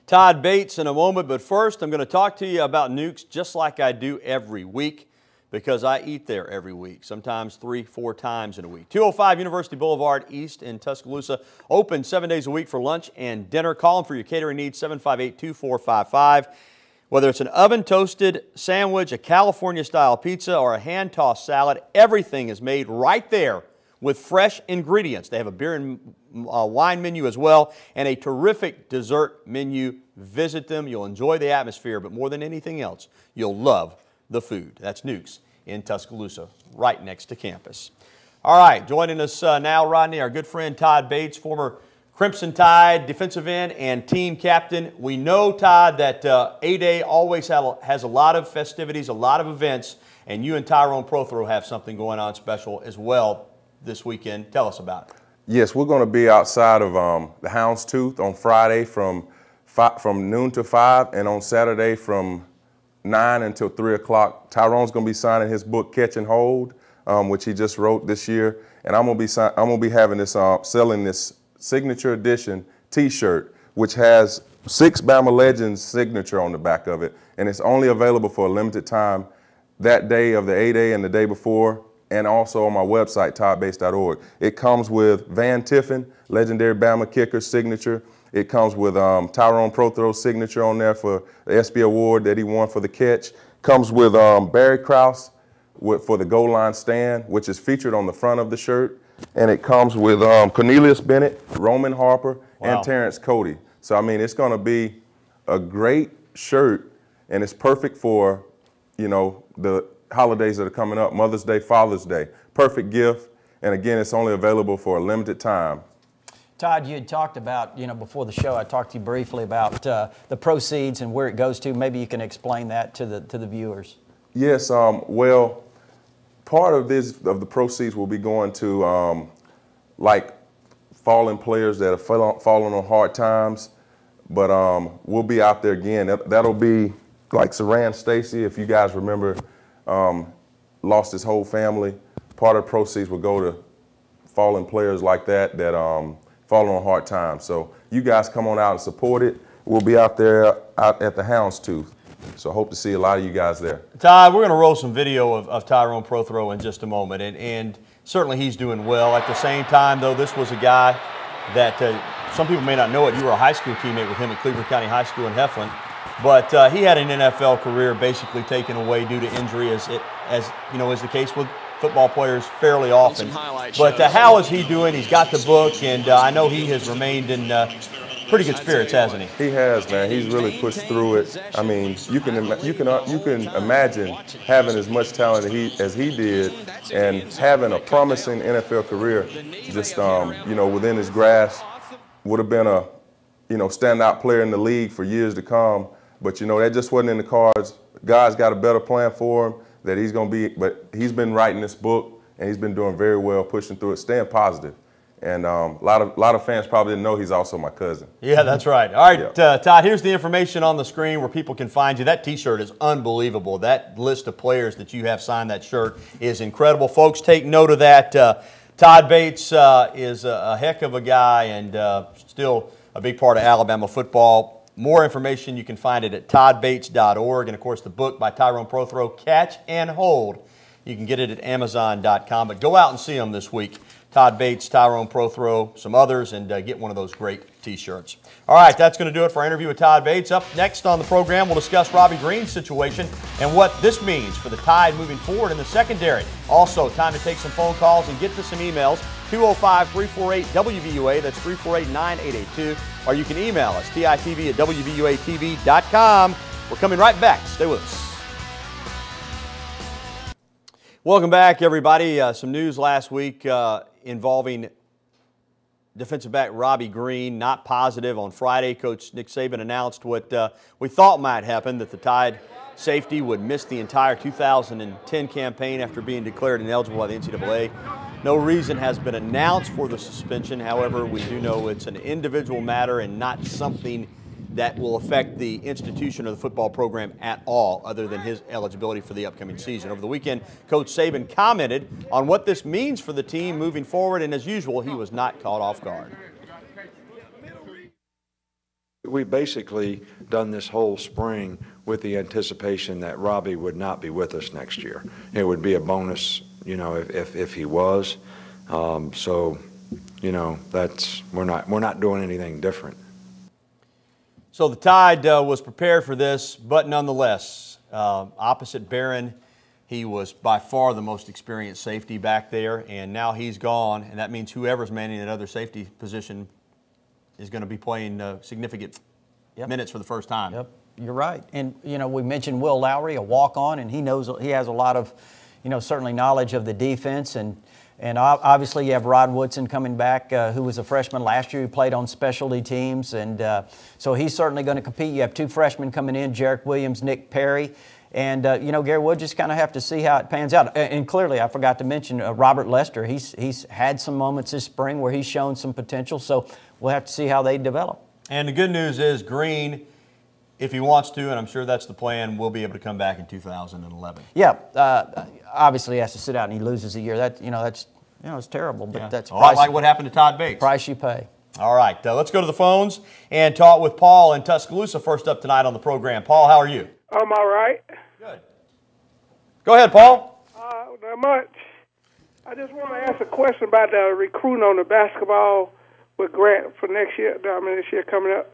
Todd Bates in a moment, but first I'm going to talk to you about NUKES just like I do every week because I eat there every week, sometimes 3-4 times in a week. 205 University Boulevard East in Tuscaloosa, open 7 days a week for lunch and dinner. Call them for your catering needs, 758-2455. Whether it's an oven-toasted sandwich, a California-style pizza, or a hand-tossed salad, everything is made right there with fresh ingredients. They have a beer and wine menu as well, and a terrific dessert menu. Visit them. You'll enjoy the atmosphere, but more than anything else, you'll love the food. That's NUKES in Tuscaloosa, right next to campus. All right, joining us now, Rodney, our good friend Todd Bates, former Crimson Tide defensive end and team captain. We know, Todd, that A-Day always has a lot of festivities, a lot of events, and you and Tyrone Prothro have something going on special as well this weekend. Tell us about it. Yes, we're going to be outside of the Houndstooth on Friday from noon to 5, and on Saturday from 9 until 3 o'clock. Tyrone's going to be signing his book Catch and Hold, which he just wrote this year, and I'm going to be having this selling this signature edition T-shirt, which has 6 Bama Legends signature on the back of it, and it's only available for a limited time that day of the A-Day and the day before, and also on my website, toddbates.org. It comes with Van Tiffin, legendary Bama kicker signature. It comes with Tyrone Prothro's signature on there for the ESPY award that he won for the catch. Comes with Barry Krause for the goal line stand, which is featured on the front of the shirt. And it comes with Cornelius Bennett, Roman Harper, and Terrence Cody. So, I mean, it's going to be a great shirt, and it's perfect for, you know, the holidays that are coming up, Mother's Day, Father's Day. Perfect gift, and again, it's only available for a limited time. Todd, you had talked about, before the show, I talked to you briefly about the proceeds and where it goes to. Maybe you can explain that to the viewers. Yes, well, part of the proceeds will be going to like fallen players that have fallen on hard times, but we'll be out there again. That'll be like Saran Stacy, if you guys remember, lost his whole family. Part of the proceeds will go to fallen players like that fallen on hard times. So you guys come on out and support it. We'll be out there out at the Houndstooth. So I hope to see a lot of you guys there. Todd, we're going to roll some video of Tyrone Prothro in just a moment, and certainly he's doing well. At the same time, though, this was a guy that some people may not know it. You were a high school teammate with him at Cleveland County High School in Heflin. But he had an NFL career basically taken away due to injury, as you know, is the case with football players fairly often. But how is he doing? He's got the book, and I know he has remained in pretty good spirits, hasn't he? He has, man. He's really pushed through it. I mean, you can imagine having as much talent as he did, and having a promising NFL career, just within his grasp. Would have been a standout player in the league for years to come. But that just wasn't in the cards. God's got a better plan for him that he's going to be. But he's been writing this book, and he's been doing very well, pushing through it, staying positive. And a lot of fans probably didn't know he's also my cousin. Yeah, that's right. All right, yeah. Todd, here's the information on the screen where people can find you. That T-shirt is unbelievable. That list of players that you have signed that shirt is incredible. Folks, take note of that. Todd Bates is a heck of a guy and still a big part of Alabama football. More information, you can find it at toddbates.org. And, of course, the book by Tyrone Prothro, Catch and Hold. You can get it at Amazon.com. But go out and see them this week. Todd Bates, Tyrone Prothro, some others, and get one of those great T-shirts. All right, that's going to do it for our interview with Todd Bates. Up next on the program, we'll discuss Robbie Green's situation and what this means for the Tide moving forward in the secondary. Also, time to take some phone calls and get to some emails. 205-348-WVUA, that's 348-9882. Or you can email us, TITV at WVUATV.com. We're coming right back. Stay with us. Welcome back, everybody. Some news last week involving defensive back Robbie Green, not positive. On Friday, Coach Nick Saban announced what we thought might happen, that the Tide safety would miss the entire 2010 campaign after being declared ineligible by the NCAA. No reason has been announced for the suspension. However, we do know it's an individual matter and not something that will affect the institution or the football program at all, other than his eligibility for the upcoming season. Over the weekend, Coach Saban commented on what this means for the team moving forward, and as usual, he was not caught off guard. We basically done this whole spring with the anticipation that Robbie would not be with us next year. It would be a bonus, you know, if he was. So, you know, we're not doing anything different. So the Tide was prepared for this, but nonetheless, opposite Barron, he was by far the most experienced safety back there, and now he's gone, and that means whoever's manning that other safety position is going to be playing significant minutes for the first time. Yep, you're right. And, you know, we mentioned Will Lowry, a walk-on, and he has a lot of, you know, certainly knowledge of the defense. And obviously you have Rod Woodson coming back, who was a freshman last year, who played on specialty teams. And so he's certainly going to compete. You have two freshmen coming in, Jarek Williams, Nick Perry. And, you know, Gary, we'll just kind of have to see how it pans out. And clearly, I forgot to mention Robert Lester. He's had some moments this spring where he's shown some potential. So we'll have to see how they develop. And the good news is Green, if he wants to, and I'm sure that's the plan, will be able to come back in 2011. Yeah, obviously he has to sit out and he loses a year. That's it's terrible, but that's like what happened to Todd Bates. Price you pay. All right, let's go to the phones and talk with Paul in Tuscaloosa first up tonight on the program. Paul, how are you? I'm all right. Good. Go ahead, Paul. Not much. I just want to ask a question about the recruiting on the basketball with Grant for next year. This year coming up.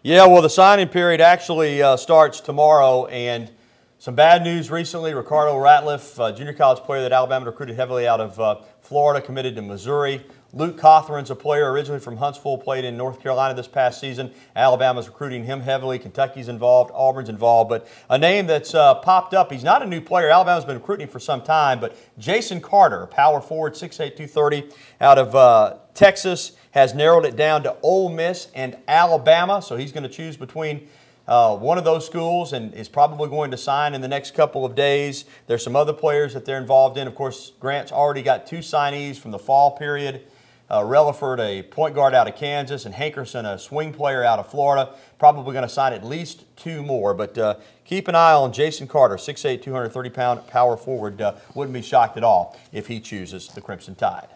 Yeah, well, the signing period actually starts tomorrow, and some bad news recently. Ricardo Ratliff, junior college player that Alabama recruited heavily out of Florida, committed to Missouri. Luke Cothran's a player originally from Huntsville, played in North Carolina this past season. Alabama's recruiting him heavily. Kentucky's involved. Auburn's involved. But a name that's popped up, he's not a new player. Alabama's been recruiting him for some time. But Jason Carter, a power forward, 6'8", 230, out of Texas, has narrowed it down to Ole Miss and Alabama. So he's going to choose between one of those schools and is probably going to sign in the next couple of days. There's some other players that they're involved in. Of course, Grant's already got two signees from the fall period. Relaford, a point guard out of Kansas, and Hankerson, a swing player out of Florida. Probably going to sign at least two more. But keep an eye on Jason Carter, 6'8", 230-pound power forward. Wouldn't be shocked at all if he chooses the Crimson Tide.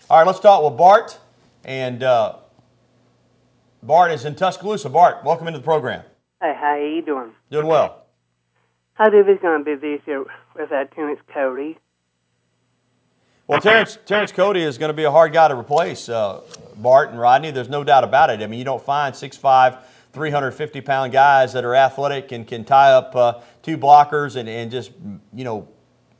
All right, let's talk with Bart. And Bart is in Tuscaloosa. Bart, welcome into the program. Hey, how you doing? Doing well. How do we going to be this year without Terrence Cody? Well, Terrence Cody is going to be a hard guy to replace, Bart and Rodney. There's no doubt about it. I mean, you don't find 6'5", 350-pound guys that are athletic and can tie up two blockers and just, you know,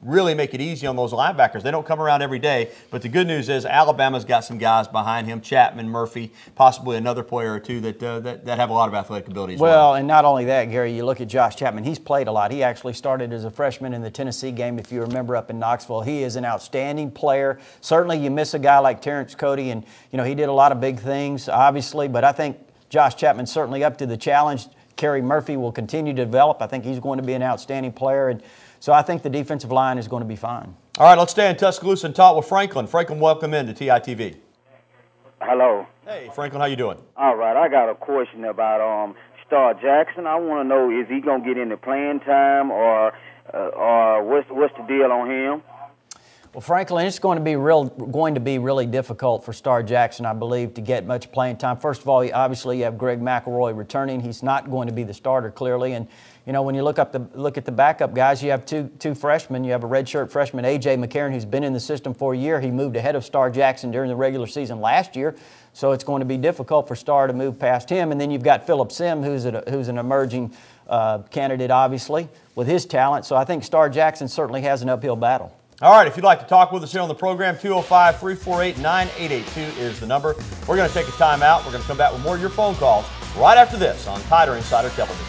really make it easy on those linebackers. They don't come around every day. But the good news is Alabama's got some guys behind him, Chapman, Murphy, possibly another player or two that have a lot of athletic ability as well. And not only that, Gary, you look at Josh Chapman. He's played a lot. He actually started as a freshman in the Tennessee game, if you remember, up in Knoxville. He is an outstanding player. Certainly you miss a guy like Terrence Cody, and, you know, he did a lot of big things, obviously, but I think Josh Chapman's certainly up to the challenge. Kerry Murphy will continue to develop. I think he's going to be an outstanding player, and so I think the defensive line is going to be fine. All right, let's stay in Tuscaloosa and talk with Franklin. Franklin, welcome in to TITV. Hello. Hey, Franklin, how you doing? All right, I got a question about Star Jackson. I want to know, is he going to get into playing time or what's the deal on him? Well, Franklin, it's going to be really difficult for Star Jackson, I believe, to get much playing time. First of all, obviously you have Greg McElroy returning. He's not going to be the starter, clearly. And you know, when you look at the backup guys, you have two freshmen. You have a redshirt freshman, A.J. McCarron, who's been in the system for a year. He moved ahead of Star Jackson during the regular season last year, so it's going to be difficult for Star to move past him. And then you've got Phillip Sim, who's an emerging candidate, obviously, with his talent. So I think Star Jackson certainly has an uphill battle. All right, if you'd like to talk with us here on the program, 205-348-9882 is the number. We're going to take a timeout. We're going to come back with more of your phone calls right after this on Tider Insider Television.